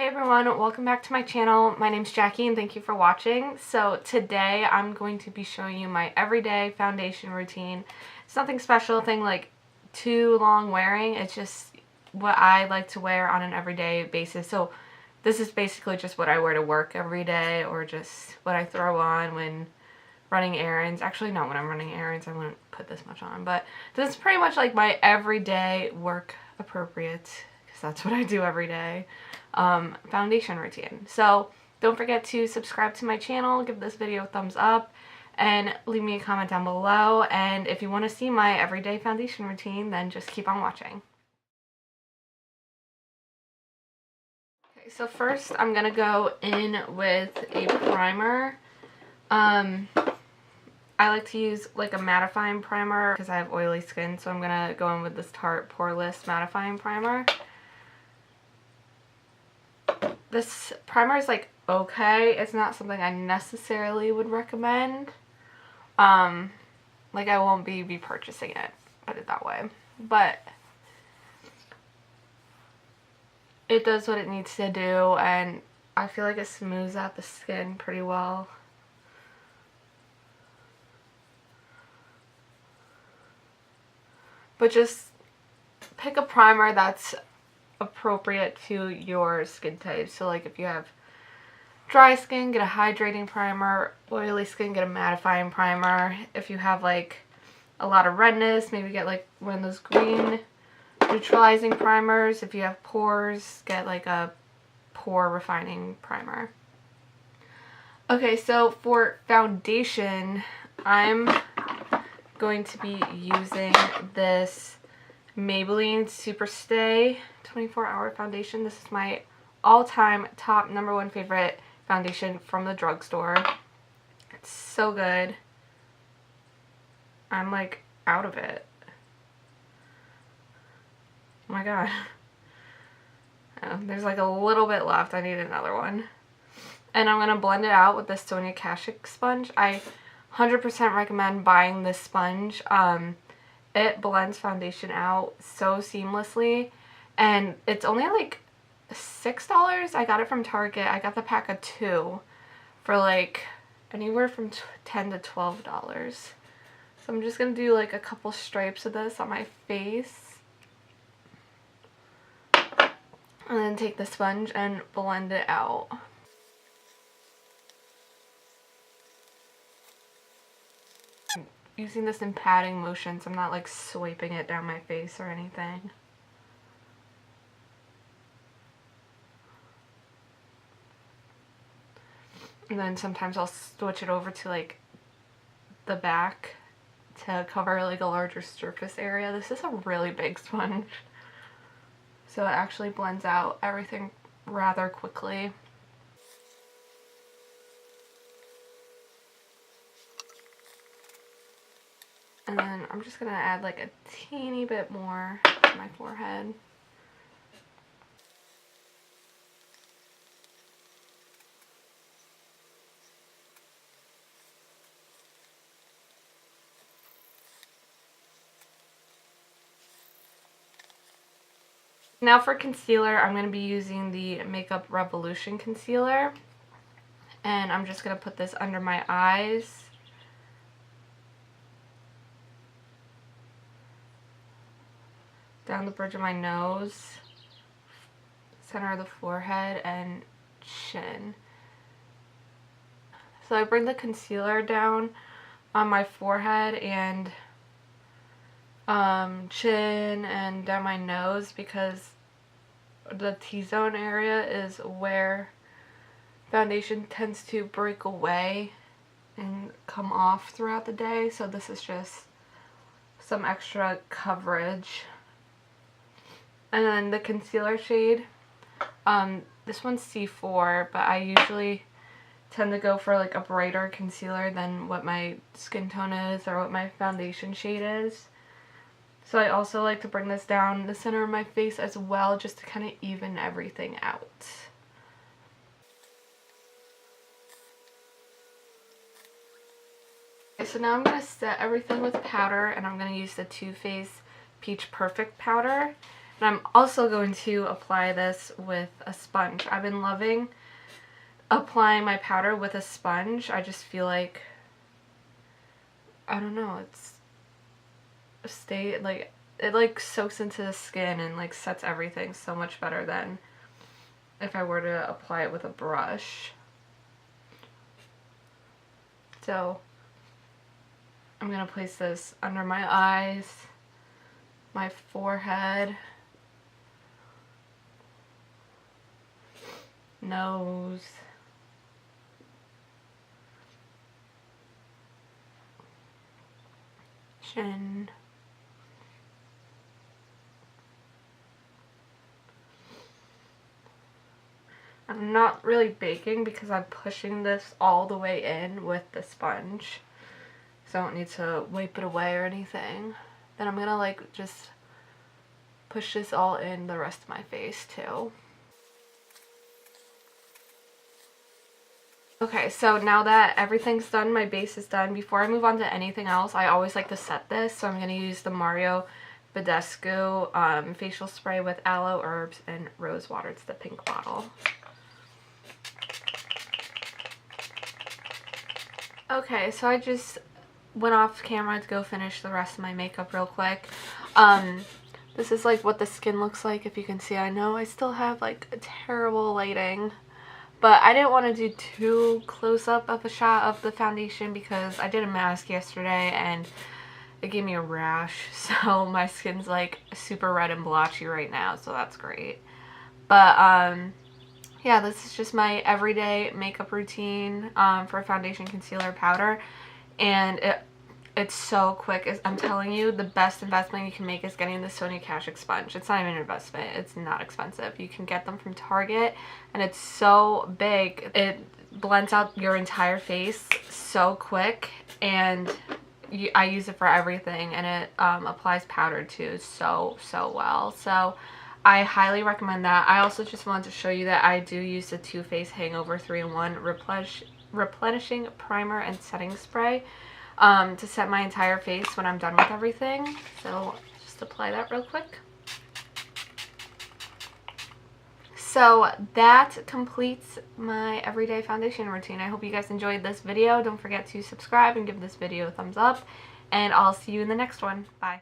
Hey everyone, welcome back to my channel. My name's Jackie and thank you for watching. So today I'm going to be showing you my everyday foundation routine. It's nothing special, thing like too long wearing. It's just what I like to wear on an everyday basis. So this is basically just what I wear to work every day, or just what I throw on when running errands. Actually, not when I'm running errands. I wouldn't put this much on, but this is pretty much like my everyday work appropriate, because that's what I do every day, foundation routine. So don't forget to subscribe to my channel, give this video a thumbs up, and leave me a comment down below. And if you want to see my everyday foundation routine, then just keep on watching. Okay, so first I'm gonna go in with a primer. I like to use like a mattifying primer because I have oily skin, so I'm gonna go in with this Tarte Poreless Mattifying Primer. This primer is like okay. It's not something I necessarily would recommend. Like I won't be purchasing it, put it that way. But it does what it needs to do, and I feel like it smooths out the skin pretty well. But just pick a primer that's appropriate to your skin type. So like if you have dry skin, get a hydrating primer. Oily skin, get a mattifying primer. If you have like a lot of redness, maybe get like one of those green neutralizing primers. If you have pores, get like a pore refining primer. Okay, so for foundation, I'm going to be using this Maybelline Superstay 24-hour foundation. This is my all-time top #1 favorite foundation from the drugstore. It's so good. I'm like out of it. Oh my god. Oh, there's like a little bit left. I need another one. And I'm going to blend it out with the Sonia Kashuk sponge. I 100% recommend buying this sponge. It blends foundation out so seamlessly, and it's only like $6. I got it from Target. I got the pack of 2 for like anywhere from $10 to $12. So I'm just going to do like a couple stripes of this on my face, and then take the sponge and blend it out. I'm using this in patting motions. I'm not like swiping it down my face or anything. And then sometimes I'll switch it over to like the back to cover like a larger surface area. This is a really big sponge, so it actually blends out everything rather quickly. And then I'm just gonna add like a teeny bit more to my forehead. Now for concealer, I'm going to be using the Makeup Revolution concealer, and I'm just going to put this under my eyes. Down the bridge of my nose, center of the forehead, and chin. So I bring the concealer down on my forehead and chin and down my nose, because the T-zone area is where foundation tends to break away and come off throughout the day. So this is just some extra coverage. And then the concealer shade, this one's C4, but I usually tend to go for like a brighter concealer than what my skin tone is or what my foundation shade is. So I also like to bring this down the center of my face as well, just to kind of even everything out. Okay, so now I'm going to set everything with powder, and I'm going to use the Too Faced Peach Perfect powder. And I'm also going to apply this with a sponge. I've been loving applying my powder with a sponge. I just feel like, I don't know, it like soaks into the skin and like sets everything so much better than if I were to apply it with a brush. So I'm gonna place this under my eyes, my forehead, nose, chin, I'm not really baking because I'm pushing this all the way in with the sponge, so I don't need to wipe it away or anything. Then I'm gonna like just push this all in the rest of my face too. Okay, so now that everything's done, my base is done, before I move on to anything else, I always like to set this, so I'm going to use the Mario Badescu facial spray with aloe, herbs, and rose water. It's the pink bottle. Okay, so I just went off camera to go finish the rest of my makeup real quick. This is like what the skin looks like, if you can see. I know I still have like a terrible lighting, but I didn't want to do too close up of a shot of the foundation because I did a mask yesterday and it gave me a rash, so my skin's like super red and blotchy right now, so that's great. But yeah, this is just my everyday makeup routine for foundation, concealer, powder, and it's so quick. I'm telling you, the best investment you can make is getting the Sonia Kashuk sponge. It's not even an investment. It's not expensive. You can get them from Target, and it's so big. It blends out your entire face so quick, and I use it for everything, and it applies powder too so well. So I highly recommend that. I also just wanted to show you that I do use the Too Faced Hangover 3-in-1 replenishing primer and setting spray to set my entire face when I'm done with everything. So just apply that real quick. So that completes my everyday foundation routine. I hope you guys enjoyed this video. Don't forget to subscribe and give this video a thumbs up, and I'll see you in the next one. Bye.